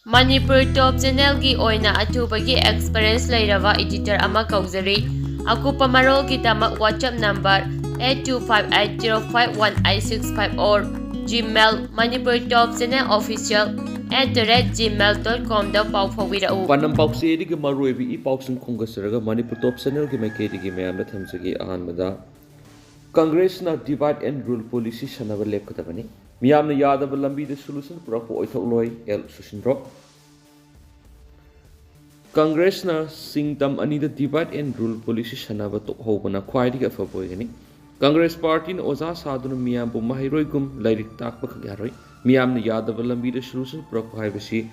Manipur Top Channel की ओइना अथुबगी experience लेरवा editor अमा कौजरी अकुपा मरोल की दमक WhatsApp नंबर 8258051865 और Gmail Manipur Top Channel Official @gmail.com दा पाउ फविराउ Panam Pauxi Edi Maruevi E Pauxum Kongasaraga Manipur Top Channel ki Makedi ki Mayam Thamsagi Ahanmada Congress na divide and rule policy Shanava Lepkatabani Miam na Yadava Lambi the solution Propo Oitoloi El Sushinro Congress na Singtam Ani the divide and rule policy Shanava to Hobana Quaidi of a boyani Congress Party na Oza Sadun Miam Mahiroigum Lairik Tak Bakagari Miam na Yadava Lambi the solution Propo Hibashi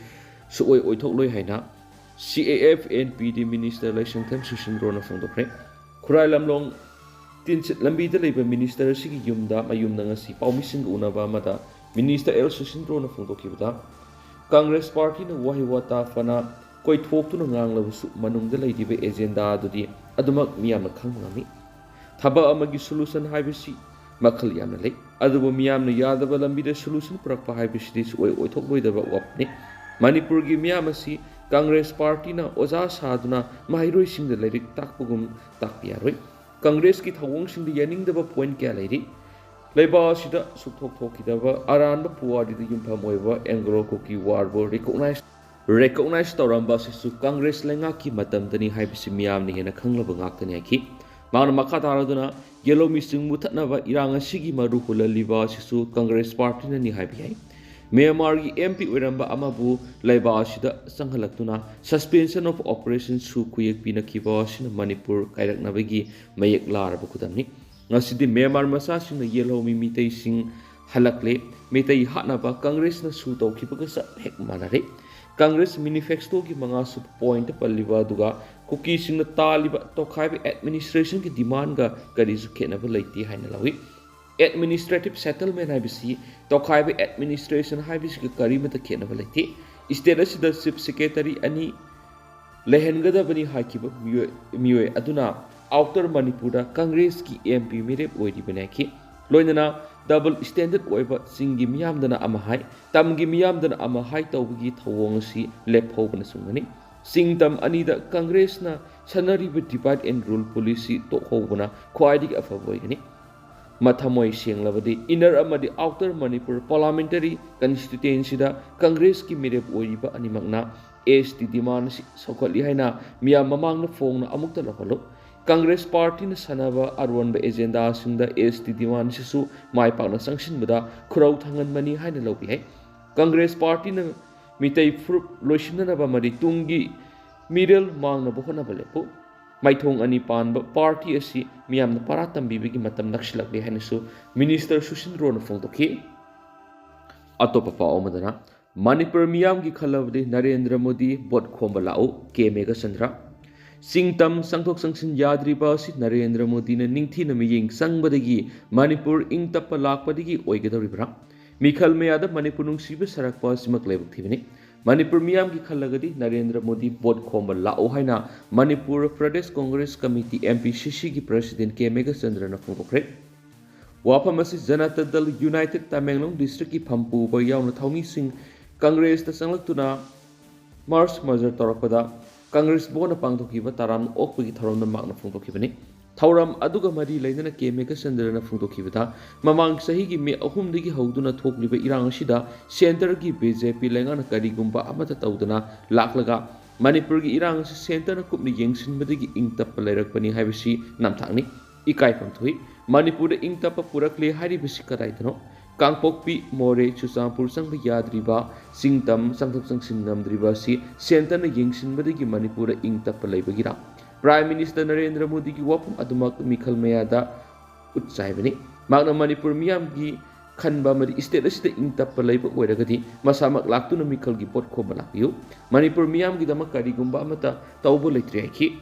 So Oitoloi Haina CAF and PD Minister Election Time Sushin Rona from the Pre Kurai Lamlong Tinsit Lambi the Labor Minister Sigi Yumda Mayum Nangasi Paumising Unaba Mada Minister El Sushin Rona from the Kibda Congress Party na Wahiwata Fana Koi talk to Nang Lavu Manung the Lady Agenda Dudi Adumak Miam Kangami Taba Amagi solution Hibisi Makal Yamale Adu Miam the Yadava Lambi the solution Prapa Hibis way Oitokoi the Wapne Manipur gi Miyamasi Congress Party na Oza Saduna Mahiroi Sing the Lyric Takpugum Takpiaroi Congress ki Thawong Sing the Yaning the point gallery Leba Sida Sutok Tokidava Aranda Puadi the Yumpa Moeva Anglo Koki Warbo recognized Toramba Sisu Congress Langaki Matam Dani Hibisi Miyamni and a Kanglabangaktanaki Mana Makataraduna Yellow Missing Mutanava Iranga Sigi Marupula Liva Sisu Congress Party na ni Hibi Myanmar ki MP Uramba Amabu Laiba Shida Sanghalakuna Suspension of Operations Su Kuyak Pinakiva Shin Manipur Kairak Navigi Mayak Lar Bukudamni Nasidi Myanmar Masashin the Yellow Mimite Sing Halakle Metai Hatnaba Congress na Suto Kipagasa Hek Manare Congress Manifesto ki mga sub point Paliva Duga Kuki Sing the Taliba Tokhaibe administration ki demand ga Karizu Kenava Laiti Hainalawi Administrative settlement Hibisi, Tokhaibe administration Hibis Karimata Kenavalati, Status the Sip Secretary Ani Lehengada Bani Hakiba Mue Aduna, Outer Manipura, Congress ki MP Mirep Oidi Benaki, Loinana, double standard Oiva, Singi Miam Dana Amahai, Tamgi Miam Dana Amahai Tawgi Tawongsi, Lep Hoban Sumani, Sing Tam Anida Congress na Sanari with divide and rule policy to Hobana, Quaidi of a boyani. Mathamoi Singlavadi, inner amadi outer Manipur parliamentary constituency da Congress ki mirep oiba animagna ST demand sokali haina Mia Mamang na phone na amukta lakalo Congress Party na sanaba arwanba agenda sinda ST demand sisu mai pakna sanction bada khurau thangan mani haina lobi hai Congress Party na mitai fruit loishina na ba mari tungi middle mang na bohona balepo Maithong ani panba party asi miyam na paratam bibigi matam nakshilakli hanisu Minister Sushin Rona Fongtoki Atopa pa omadana Manipur miyam ki khalavdi Narendra Modi bot khomba lao ke mega sandra Singtam sangthok sangsin yadri ba si Narendra Modi na ningthi na miying sangbadagi Manipur ing tappa lakpadagi oigadoribra Mikhal meyada Manipur nung siba sarakpa simak lebuk thibini Manipur Miyam ki khalagadi Narendra Modi bot khomba lao haina Manipur Pradesh Congress Committee MP Shishi ki President K Mega Chandra na phongokre Wapamasi Janata Dal United Tamenglong District ki phampu ba yauna thawni sing Congress ta sanglaktuna March Major Torakpada Congress bona pangthokiba taram okpagi tharom na magna phongtokibani Thauram aduga mari lainana ke mega chandra na phongtokibata mamang sahi gi me ahum digi hauduna thokliba irang sida center gi BJP lengana karigumba amata taudana laklaga Manipur gi irang center na kupni yengsin badigi ingtap lairakpani haibisi namthangni ikai pamthui Manipur ingtap purakle hari bisi kadaitano Kangpokpi More Chusampur Sangba Yadriba Singtam Sangthop Sangsin Namdriba si center na yengsin badigi Manipur ingtap laibagira Prime Minister Narendra Modi ki wapum adumak Mikhal Mayada utsaibani magna Manipur miyam gi khanba mari state asida ingtap palaiba oiragadi masamak laktuna Mikhal gi pot ko balakyu Manipur miyam gi damak karigumba amata tawbo leitri ki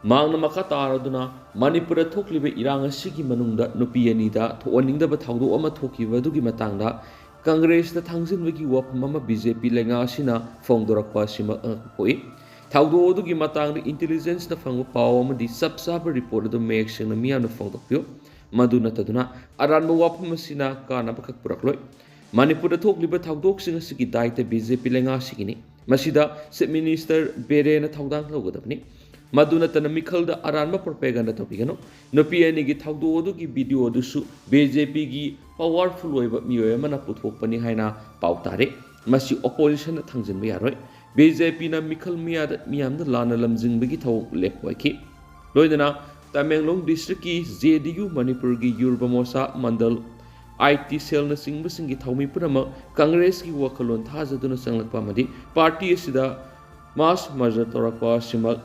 magna makataraduna Manipur thoklibe iranga sigi manungda nupi anida thoaningda ba thawdo ama thokiba dugi matangda Congress ta thangjinbagi wapum ama BJP lenga sina phongdorakpa sima poi Thaudo du gi matang the intelligence na fangu paw amadi sub-saber report do make sing na miya na phongdokpyo maduna taduna aran mo wapam sina kana bakak purakloi Manipur thokliba thawdoksing asigi daita BJP lenga sigini masida Chief Minister Berena thawdang logadabni maduna tana mikhalda aranba propaganda topigano nopi ani gi thawdo odu gi video dusu BJP gi powerful oiba miyoy mana puthokpani haina pautare masi opposition thangjin ba yaroi BJP na mikhal miyamda lana lamjingbagi thaw lepwaiki loidana Tamenglong district ki JDU Manipur gi Yurba Mosa Mandal IT cell na singba singi thawmi purama Congress ki wakalon thajaduna sanglakpa madi party asida mass merger torakpa simak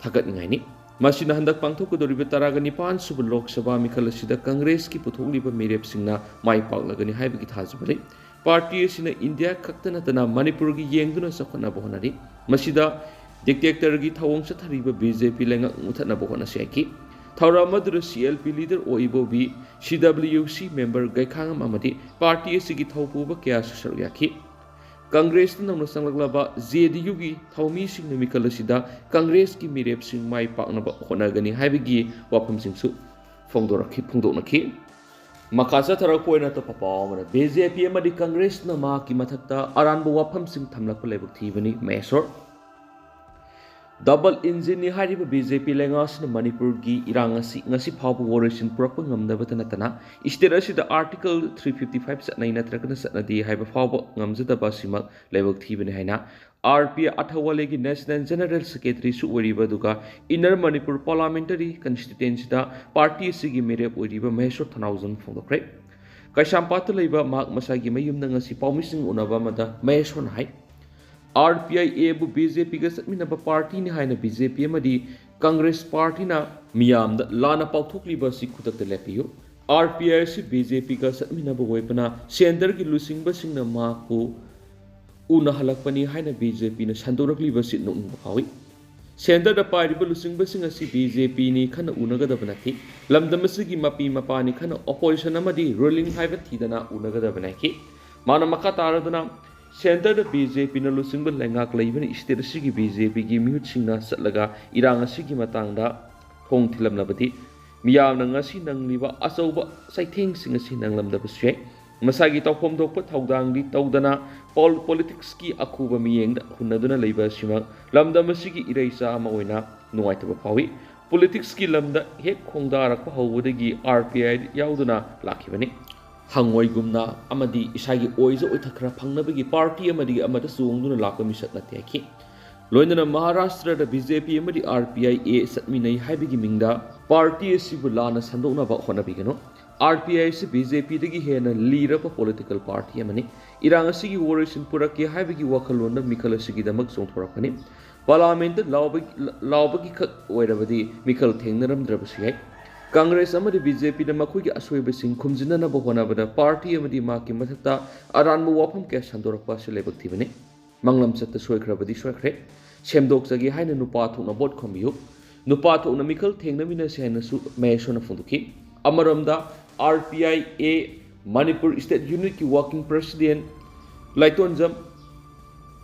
thagat ngai ni masina handak pangthok doriba taraga nipan sub lok sabha mikhal asida Congress ki puthokliba mirep singna mai paklagani haibagi thajabali party asina India khaktana tana Manipur gi yengduna sakhona bohonari masida dictator gi thawong sathariba BJP lenga uthana bohona siaki Thawra Madura CLP leader Oibobi CWC member Gaikhangam Amati party asigi thawpuba kya sasaryaki Congress na namna sanglaglaba JDU gi thawmi sing namikal asida Congress ki mirep sing mai paknaba honagani haibigi wapam singsu phongdonaki makasa tharak poina to papawmana BJP amadi Congress na ma ki mathakta aranbu wapam sing thamlakpa lebuk thibani mesor Double engine ni hariba BJP lengas na Manipur gi ngasi phabu oration proper ngamdaba tanatana istera sida article 355 satnai natrakana satnadi haiba phabu ngamjadaba simak lebok thibani haina RP Athawale gi National General Secretary su oriba duga Inner Manipur Parliamentary Constituency da party sigi merep oriba Maheshwar Thanawjan phongdokre Kaisampat leiba mak masagi mayumna ngasi paumising unaba mada Maheshwar hai RPIA bu BJP ga satminaba party ni haina BJP amadi Congress party na miyam da lana pauthokliba si khutakta lepiyo RPI si BJP ga satminaba hoipana center gi lusingba singna ma ko una halakpani haina BJP na sandorakliba si nung bawi center da pariba lusingba singa si BJP ni khana unagadaba nathi lamdamasigi mapi mapani khana opposition amadi ruling haiba thidana unagadaba nathi mana makha taraduna Center da BJP na lusingba lengak leibani state sigi BJP gi mihut singna satlaga irang asigi matangda thong thilamnabati miyam na ngasi nangliba achauba saitheng singa si nanglamdaba se masagi tawphom dokpa thawdang di tawdana politics ki akuba miyengda hunaduna leiba sima lamdam asigi ireisa ama oina nuaitaba phawi politics ki lamda hek khongdarakpa hawudagi RPI yauduna lakhibani hangoi gumna amadi isagi oiza oithakra phangnabagi party amadi amada sungduna lakpa misat natyaki loinana Maharashtra da BJP amadi RPIA satminai haibigi mingda party asibu lana sandokna ba honabigano RPI si BJP dagi hena lirapa political party amani irang asigi oration puraki haibigi wakalonda mikal asigi damak songthorakani parliament lawbagi khak oirabadi mikal thengnaram drabasi Congress amadi BJP na makhugi asweba sing khumjinana ba honabada party amadi maki mathakta aranmu wafam ke sandorakpa se lebak thibani manglam chatta soikrabadi soikre semdok jagi haina nupa thukna bot khombiyu nupa thukna mikal thengna mina se haina su mehshona funduki amaramda RPIA Manipur State Unit ki working president Laitonjam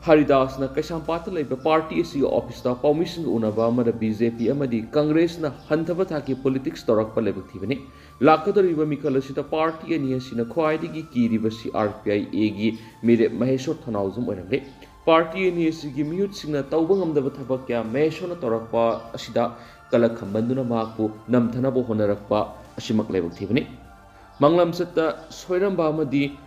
Haridas na Kaisampata leiba party asi office ta permission unaba amada BJP amadi Congress na hanthaba thaki politics torakpa lebak thibani lakadoriba mikal asita party ani asina khwaidigi kiriba si RPIA gi mere Maheshwar Thanawjam oiramle party ani asigi miyut singna tawba ngamdaba thabak kya Maheshwar torakpa asida kalak khambanduna maku namthana bo honarakpa asimak lebak thibani manglam satta soiramba amadi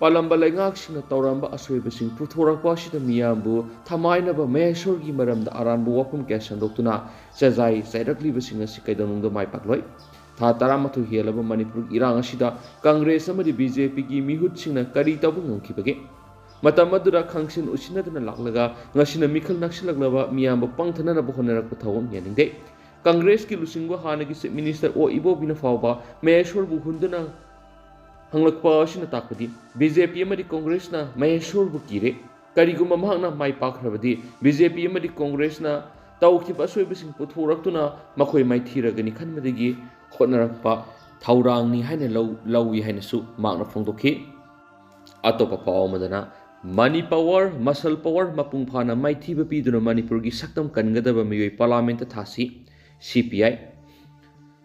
Palamba lengak singna tawramba asweba sing puthorakpa sida miyambu thamainaba Maheshwar gi maramda aranbu wapum ke sandoktuna sajai sairakliba singa sikaidonungda mai pakloi tha taramathu helaba Manipur irang asida Congress amadi BJP gi mihut singna kari tabu ngomkhibage matamadura khangsin usinadana laklaga ngasina mikhal naksilaglaba miyamba pangthana na bohonarakpa thawon yaningde Congress ki lusingwa hanagi Chief Minister o ibobina fawba Maheshwar bu hundana hanglakpa asina takpadi BJP amadi Congress na Maheshwar bu kire kariguma mahakna mai pakrabadi BJP amadi Congress na tawkhiba aswebasing puthuraktuna makhoi mai thiragani khanmadagi khotnarakpa thawrangni haina lawi haina su makna phongdokhi atopa pawamadana Money power muscle power mapung phana mai thiba piduna Manipur gi saktam kangadaba miyoi parliament thasi CPI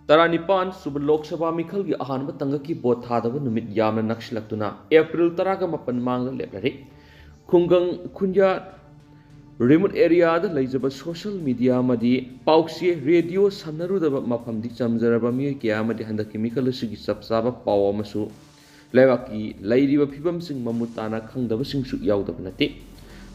Taranipan suba Lok Sabha Mikhalgi ahanba tangaki bot thadaba numit yamna nakshilakuna April 18 mangla leplari Khungang Khunya remote area da leijaba social media madi pausi radio sanarudaba mafamdi chamjaraba mi kiyamadi handaki mikhalasigi sapsaba paw amasu lewaki leiriba phibam sing mamutana khangdaba singsu yaudaba nati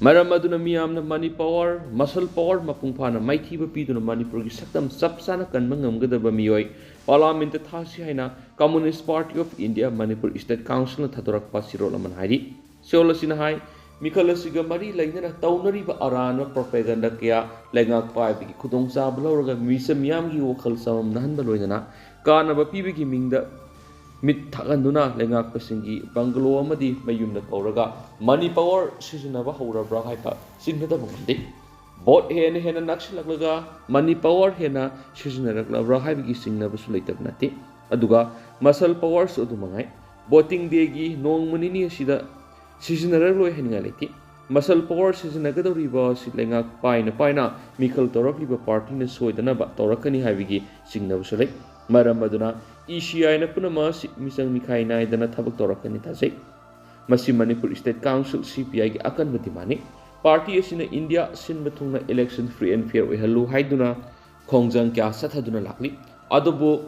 maram aduna miyamna money power muscle power mapungphana maithiba piduna Manipur gi saktam sapsana kanma ngamgadaba miyoi parliament thasi haina Communist Party of India Manipur State Council na thadorak pasirol aman hairi seolasina hai Mikhalasiga mari lainana taunariba arana propaganda kya lengak paibi khudong sa blawraga misa miyam gi wokhal samam nahanba loinana kanaba pibigi mingda mit thakanduna lengak pasingi bangalo amadi mayumna kauraga money power sijinaba haurabra haipa singnada bangde bot hena hena nakshilaglaga money power hena sijinaraklabra haibigi singnaba sulaitabnati aduga muscle power su adumangai voting day gi nongmanini asida Seasonal Hengality, muscle power season a good river, Silenga, Pina, Michael Torok, party in the Soidanaba, Torakani Havigi, Signal Select, Maramaduna, Ishia in a Punama, Misang Mikaina, than a Tabak Torakani Tase, Masi Manipur State Council, CPI Akan with the money. Party is in India, Sinbatuna election free and fair with Hello Haiduna, Kongjang Kya Sataduna Lakli, Adobo,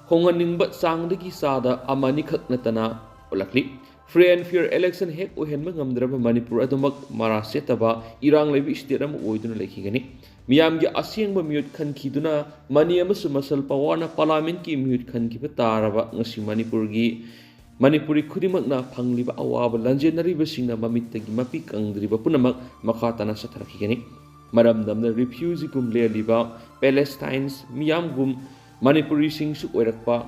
Honganing but Sang the Gisada, Amani Kaknatana, Olakli. Free and fair election hek uhenma ngamdraba Manipur adumak marasetaba irang lebi state am oiduna lekhigani miyam gi asyengba mute khankhiduna mani amasu masal pawana parliament ki mute khankiba taraba ngasi Manipuri khudimakna phangliba awaba lanjenari basingna mamittagi mapi kangdriba punamak makhatana satharakigani maramdamna refugee gum leliba Palestines miyam gum Manipuri sing su oirakpa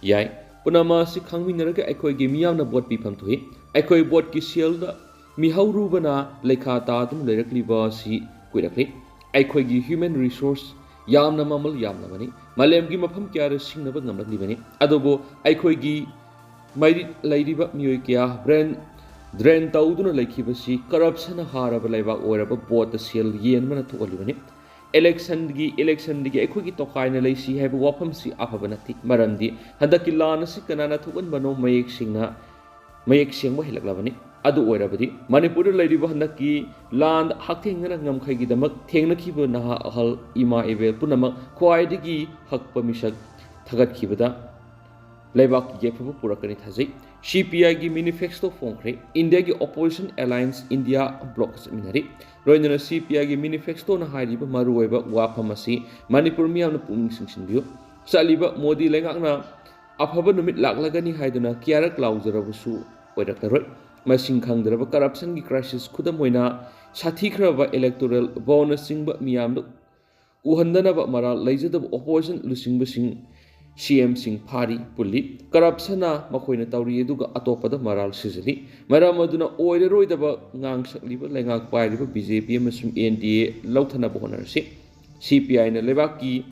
yai Punama si khangminaraga aikoi gi miyamna bot pifam thui aikoi bot ki selda mihaurubana lekha tatum lerakliba si kuirakli aikoi gi human resource yamna mamal yamna bani malem gi mafam kyara singnaba ngamlakli bani adobo aikoi gi mai lairiba miyoi kya brand drain tauduna lekhiba si corruption haraba laiba oraba bot sel yen mana tholi bani election gi ekhogi tokaina leisi haiba wafam si afabanati maramdi handaki lana si kanana thugan bano mayek singwa hilaklabani adu oirabadi Manipur leiriba handaki land hakthengna ngamkhai gi damak thengna khiba naha ahal ima evel punama khwaidigi hakpa misak thagat khibada leibak yephaba purakani thajai CPI gi manifesto phongkhre India gi opposition alliance India bloc seminary roinana CPI gi manifesto na hairiba maruiba wafamasi Manipur miyamna pung singsinbiu saliba Modi lengakna afaba numit laklagani haiduna kiarak laujarabusu oiraktaroi masing khangdraba corruption gi crisis khudam hoina sathikhraba electoral bonus singba miyamna uhandanaba maral leijadaba opposition lusingba sing CM Singh Phari Puli corruption makoina tawri eduga atopada maral sizali maramaduna oireroidaba ngang sakliba lengak pairiba BJP amasum NDA lauthana bonarsi CPI na lebaki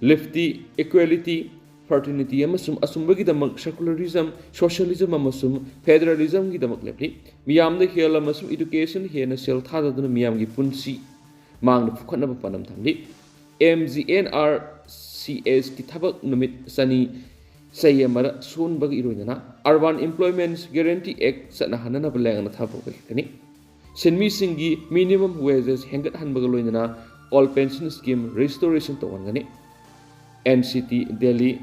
lefty equality fraternity amasum asumbagi damak secularism socialism amasum federalism gi damak lepli miyamda hela amasum education hena sel thadaduna miyamgi punsi mangna phukhanaba panam thamli MGNR CS ki thabak numit sani sayamara sunbag iroinana Urban Employment Guarantee Act sana hanana balangana thabak kani senmi singi minimum wages hengat hanbaga loinana all pension scheme restoration to wangani NCT Delhi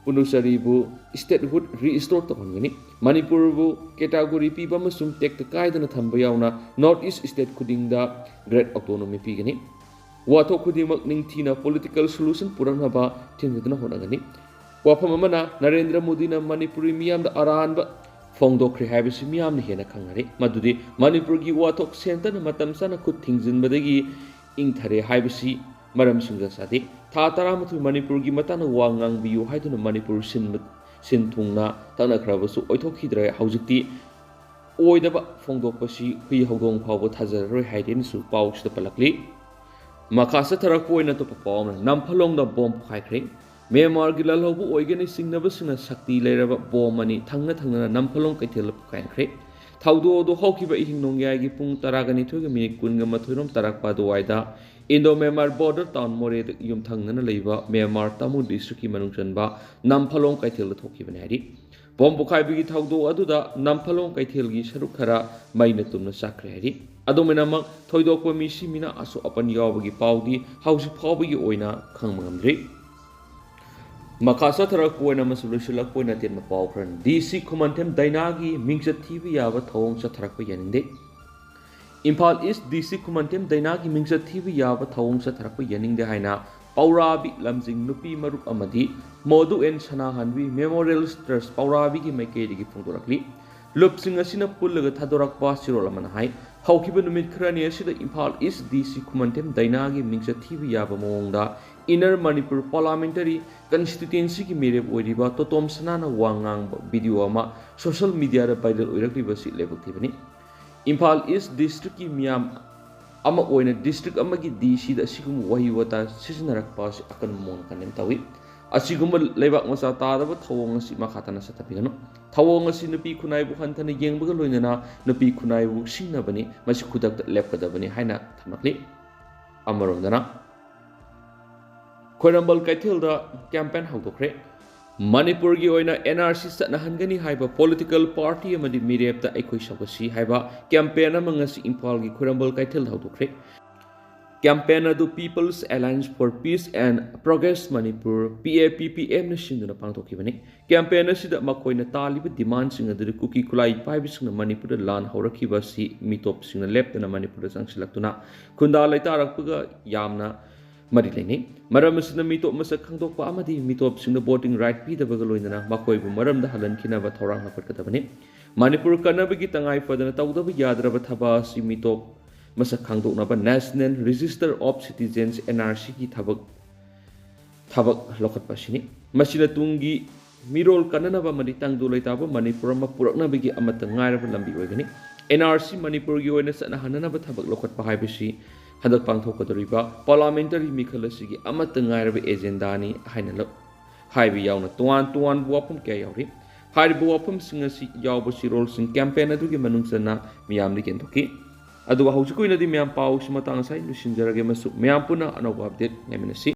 Punusari bu statehood restore to wangani Manipur bu category pi bamasum tek kaidana thamba yauna North East state khudingda great autonomy pi gani Wato kudimak ningtina political solution puranaba tindaduna honagani wafam amana Narendra Modi na Manipuri miyam da aranba fongdokre haibisi miyam na hena khangari madudi Manipur gi watok center na matam sana khut thingjinbadagi ingthare haibisi maram singja sadi tha taramatu Manipur gi matana wangang biyu haiduna Manipur sin thungna tana khrabasu oithokhidre haujikti oidaba fongdokpasi hui hawdong phawbo thajaroi haiden su pawsda palakli Makasa tarakpoina to perform namphalong da bomb pokhaikhre Myanmar gi lalhobu oigani singnaba sina sakti leiraba bomb ani thangna namphalong Keithel pokhaikhre ꯊꯧꯗꯣꯛ ꯍꯧꯈꯤꯕ ꯏꯍꯤꯡ ꯅꯣꯡꯌꯥꯏꯒꯤ ꯄꯨꯡ 12:20 ꯇꯥꯔꯛꯄ ꯑꯗꯨꯋꯥꯏꯗ ꯏꯟꯗꯣ-ꯃ꯭ꯌꯥꯟꯃꯥꯔ border town ꯃꯣꯔꯦꯗ ꯌꯨꯝꯊꯪꯅꯅ ꯂꯩꯕ Myanmar Tamu ꯗꯤꯁꯇ꯭ꯔꯤꯛꯀꯤ ꯃꯅꯨꯡ ꯆꯟꯕ ꯅꯝꯐꯥꯂꯣꯡ ꯀꯩꯊꯦꯜꯗ ꯊꯣꯛꯈꯤꯕꯅꯤ ꯍꯥꯏꯔꯤ ꯕꯣꯝ ꯄꯣꯈꯥꯏꯕꯒꯤ ꯊꯧꯗꯣꯛ ꯑꯗꯨꯗ ꯅꯝꯐꯥꯂꯣꯡ ꯀꯩꯊꯦꯜꯒꯤ ꯁꯔꯨꯛ ꯈꯔ ꯃꯩꯅ ꯇꯨꯝꯅ ꯆꯥꯛꯈ꯭ꯔꯦ ꯍꯥꯏꯔꯤ ꯑꯗꯨꯃꯥꯏꯅꯃꯛ ꯊꯣꯏꯗꯣꯛꯄ ꯃꯤꯁꯤ ꯃꯤꯅ ꯑꯁꯣꯛ ꯑꯄꯟ ꯌꯥꯎꯕꯒꯤ ꯄꯥꯎꯗꯤ ꯍꯧꯖꯤꯛ ꯐꯥꯎꯕꯒꯤ ꯑꯣꯏꯅ ꯈꯪꯕ ꯉꯝꯗ꯭ꯔꯤ ꯃꯈꯥ ꯆꯠꯊꯔꯛꯄ ꯑꯣꯏꯅ ꯑꯃꯁꯨꯡ ꯂꯣꯏꯁꯤꯜꯂꯛꯄ ꯑꯣꯏꯅ ꯇꯦꯟꯕ ꯄꯥꯎ ꯈꯔꯅꯤ ꯗꯤ.ꯁꯤ ꯈꯨꯃꯟꯊꯦꯝ ꯗꯥꯏꯅꯥꯒꯤ ꯃꯤꯡꯆꯠ ꯊꯤꯕ ꯌꯥꯕ ꯊꯧꯑꯣꯡ ꯆꯠꯊꯔꯛꯄ ꯌꯥꯅꯤꯡꯗꯦ ꯏꯝꯐꯥꯜ ꯏꯁ ꯗꯤ.ꯁꯤ ꯈꯨꯃꯟꯊꯦꯝ ꯗꯥꯏꯅꯥꯒꯤ ꯃꯤꯡꯆꯠ ꯊꯤꯕ ꯌꯥꯕ ꯊꯧꯑꯣꯡ ꯆꯠꯊꯔꯛꯄ ꯌꯥꯅꯤꯡꯗꯦ ꯍꯥꯏꯅ ꯄꯧꯔꯥꯕꯤ ꯂꯝꯖꯤꯡ ꯅꯨꯄꯤ ꯃꯔꯨꯞ ꯑꯃꯗꯤ ꯃꯣꯗꯨ ꯑꯦꯟ ꯁꯅꯥꯍꯟꯕꯤ ꯃꯦꯃꯣꯔꯤꯌꯦꯜ ꯇ꯭ꯔꯁꯠ ꯄꯧꯔꯥꯕꯤꯒꯤ ꯃꯥꯏꯀꯩꯗꯒꯤ ꯐꯣꯡꯗꯣꯔꯛꯂꯤ ꯂꯨꯞꯁꯤꯡ ꯑꯁꯤꯅ ꯄꯨꯜꯂꯒ ꯊꯥꯗꯣꯔꯛꯄ ꯆꯤꯔꯣꯜ ꯑꯃꯅ ꯍꯥꯏ ꯍꯧꯈꯤꯕ ꯅꯨꯃꯤꯠ ꯈꯔꯅꯤ ꯑꯁꯤꯗ ꯏꯝꯐꯥꯜ ꯏꯁ ꯗꯤ.ꯁꯤ ꯈꯨꯃꯟꯊꯦꯝ ꯗꯥꯏꯅꯥꯒꯤ ꯃꯤꯡꯆꯠ ꯊꯤꯕ ꯌꯥꯕ ꯃꯑꯣꯡꯗ ꯏꯟꯅꯔ ꯃꯅꯤꯄꯨꯔ ꯄꯥꯔꯂꯥꯃꯦꯟꯇꯔꯤ ꯀꯟꯁꯇꯤꯇ꯭ꯌꯨꯟꯁꯤꯒꯤ ꯃꯤꯔꯦꯞ ꯑꯣꯏꯔꯤꯕ ꯇꯣꯇꯣꯝ ꯁꯅꯥꯅ ꯋꯥ ꯉꯥꯡꯕ ꯚꯤꯗꯤꯑꯣ ꯑꯃ ꯁꯣꯁꯤꯌꯦꯜ ꯃꯤꯗꯤꯌꯥꯗ ꯚꯥꯏꯔꯦꯜ ꯑꯣꯏꯔꯛꯂꯤꯕꯁꯤ ꯂꯥꯏꯕꯛ ꯊꯤꯕꯅꯤ ꯏꯝꯐꯥꯜ ꯏꯁ ꯗꯤꯁꯇ꯭ꯔꯤꯛꯀꯤ ꯃꯤꯌꯥꯝ ꯑꯃ ꯑꯣꯏꯅ ꯗꯤꯁꯇ꯭ꯔꯤꯛ ꯑꯃꯒꯤ ꯗꯤ.ꯁꯤꯗ ꯑꯁꯤꯒꯨꯝꯕ ꯋꯥꯍꯩ ꯋꯥꯇꯥ ꯁꯤꯖꯤꯟꯅꯔꯛꯄ ꯑꯁꯤ ꯑꯀꯟꯕ ꯃꯑꯣꯡ ꯀꯟꯗꯦꯝ ꯇꯧꯏ ꯑꯁꯤꯒꯨꯝꯕ ꯂꯩꯕꯥꯛ ꯃꯆꯥ ꯇꯥꯗꯕ ꯊꯧꯑꯣꯡ ꯑꯁꯤ ꯃꯈꯥ ꯇꯥꯅ ꯆꯠꯊꯕꯤꯒꯅꯨ ꯊꯧꯑꯣꯡ ꯑꯁꯤ ꯅꯨꯄꯤ ꯈꯨꯟꯅꯥꯏꯕꯨ ꯍꯟꯊꯅ ꯌꯦꯡꯕꯒ ꯂꯣꯏꯅꯅ ꯅꯨꯄꯤ ꯈꯨꯟꯅꯥꯏꯕꯨ ꯁꯤꯡꯅꯕꯅꯤ ꯃꯁꯤ ꯈꯨꯗꯛꯇ ꯂꯦꯞꯀꯗꯕꯅꯤ ꯍꯥꯏꯅ ꯊꯝꯂꯛꯂꯤ ꯑꯃꯔꯣꯝꯗꯅ ꯈꯣꯏꯔꯝꯕꯜ ꯀꯩꯊꯦꯜꯗ ꯀꯦꯝꯄꯦꯟ ꯍꯧꯗꯣꯛꯈ꯭ꯔꯦ ꯃꯅꯤꯄꯨꯔꯒꯤ ꯑꯣꯏꯅ NRC ꯆꯠꯅꯍꯟꯒꯅꯤ ꯍꯥꯏꯕ ꯄꯣꯂꯤꯇꯤꯀꯦꯜ ꯄꯥꯔꯇꯤ ꯑꯃꯗꯤ ꯃꯤꯔꯦꯞꯇ ꯑꯩꯈꯣꯏ ꯁꯧꯒꯠꯁꯤ ꯍꯥꯏꯕ ꯀꯦꯝꯄꯦꯟ ꯑꯃ ꯉꯁꯤ ꯏꯝꯐꯥꯜꯒꯤ ꯈꯣꯏꯔꯝꯕꯜ ꯀꯩꯊꯦꯜꯗ ꯍꯧꯗꯣꯛꯈ꯭ꯔꯦ ꯀꯦꯝꯄꯦꯟ ꯑꯗꯨ Peoples Alliance for Peace and Progress Manipur PAPPM ꯁꯤꯡꯗꯨꯅ ꯄꯥꯡꯊꯣꯛꯈꯤꯕꯅꯤ ꯀꯦꯝꯄꯦꯟ ꯑꯁꯤꯗ ꯃꯈꯣꯏꯅ ꯇꯥꯜꯂꯤꯕ ꯗꯤꯃꯥꯟꯁꯤꯡ ꯑꯗꯨꯗꯤ ꯀꯨꯀꯤ ꯈꯨꯠꯂꯥꯏ ꯄꯥꯏꯕꯁꯤꯡꯅ ꯃꯅꯤꯄꯨꯔꯗ ꯂꯥꯟ ꯍꯧꯔꯛꯈꯤꯕ ꯑꯁꯤ ꯃꯤꯇꯣꯞꯁꯤꯡꯅ ꯂꯦꯞꯇꯅ ꯃꯅꯤꯄꯨꯔꯗ ꯆꯪꯁꯤꯜꯂꯛꯇꯨꯅ ꯈꯨꯟꯗꯥ ꯂꯩꯇꯥꯔꯛꯄꯒ ꯌꯥꯝꯅ ꯃꯔꯤ ꯂꯩꯅꯩ ꯃꯔꯝ ꯑꯁꯤꯅ ꯃꯤꯇꯣꯞ ꯃꯁꯛ ꯈꯪꯗꯣꯛꯄ ꯑꯃꯗꯤ ꯃꯤꯇꯣꯞꯁꯤꯡꯗ ꯚꯣꯇꯤꯡ ꯔꯥꯏꯠ ꯄꯤꯗꯕꯒ ꯂꯣꯏꯅꯅ ꯃꯈꯣꯏꯕꯨ ꯃꯔꯝꯗ ꯍꯜꯍꯟꯈꯤꯅꯕ ꯊꯧꯔꯥꯡ ꯂꯧꯈꯠꯀꯗꯕꯅꯤ ꯃꯅꯤꯄꯨꯔ ꯀꯟꯅꯕꯒꯤ ꯇꯉꯥꯏ ꯐꯗꯅ ꯇꯧꯗꯕ ꯌꯥꯗ꯭ꯔꯕ ꯊꯕꯛ ꯑꯁꯤ ꯃꯤꯇꯣꯞ ꯃꯁꯛ ꯈꯪꯗꯣꯛꯅꯕ ꯅꯦꯁꯅꯦꯜ ꯔꯦꯖꯤꯁꯇꯔ ꯑꯣꯐ ꯁꯤꯇꯤꯖꯦꯟꯁ NRCꯒꯤ ꯊꯕꯛ ꯂꯧꯈꯠꯄ ꯑꯁꯤꯅꯤ ꯃꯁꯤꯅ ꯇꯨꯡꯒꯤ ꯃꯤꯔꯣꯜ ꯀꯟꯅꯅꯕ ꯑꯃꯗꯤ ꯇꯪꯗꯨ ꯂꯩꯇꯥꯕ ꯃꯅꯤꯄꯨꯔ ꯑꯃ ꯄꯨꯔꯛꯅꯕꯒꯤ ꯑꯃꯠꯇ ꯉꯥꯏꯔꯕ ꯂꯝꯕꯤ ꯑꯣꯏꯒꯅꯤ NRC ꯃꯅꯤꯄꯨꯔꯒꯤ ꯑꯣꯏꯅ ꯆꯠꯅꯍꯟꯅꯅꯕ ꯊꯕꯛ ꯂꯧꯈꯠꯄ ꯍꯥꯏꯕꯁꯤ ꯍꯟꯗꯛ ꯄꯥꯡꯊꯣꯛꯀꯗꯧꯔꯤꯕ ꯄꯥꯔꯂꯥꯃꯦꯟꯇꯔꯤ ꯃꯤꯈꯜ ꯑꯁꯤꯒꯤ ꯑꯃꯠꯇ ꯉꯥꯏꯔꯕ ꯑꯦꯖꯦꯟꯗꯥꯅꯤ ꯍꯥꯏꯅ ꯍꯥꯏꯕ ꯌꯥꯎꯅ ꯇꯣꯉꯥꯟ ꯇꯣꯉꯥꯟꯕ ꯋꯥꯐꯝ ꯀꯌꯥ ꯌꯥꯎꯔꯤ ꯍꯥꯏꯔꯤꯕ ꯋꯥꯐꯝꯁꯤꯡ ꯑꯁꯤ ꯌꯥꯎꯕ ꯆꯤꯔꯣꯜꯁꯤꯡ ꯀꯦꯝꯄꯦꯟ ꯑꯗꯨꯒꯤ ꯃꯅꯨꯡ ꯆꯟꯅ ꯃꯤꯌꯥꯝꯗ ꯌꯦꯟꯊꯣꯛꯈꯤ ꯑꯗꯨꯒ ꯍꯧꯖꯤꯛ ꯑꯣꯏꯅꯗꯤ ꯃꯌꯥꯝ ꯄꯥꯎꯁꯤ ꯃꯇꯥꯡ ꯑꯁꯥꯏ ꯂꯣꯏꯁꯤꯟꯖꯔꯒꯦ ꯑꯃꯁꯨꯡ ꯃꯌꯥꯝ ꯄꯨꯟꯅ ꯑꯅꯧꯕ ꯑꯞꯗꯦꯠ ꯉꯥꯏꯃꯤꯟꯅꯁꯤ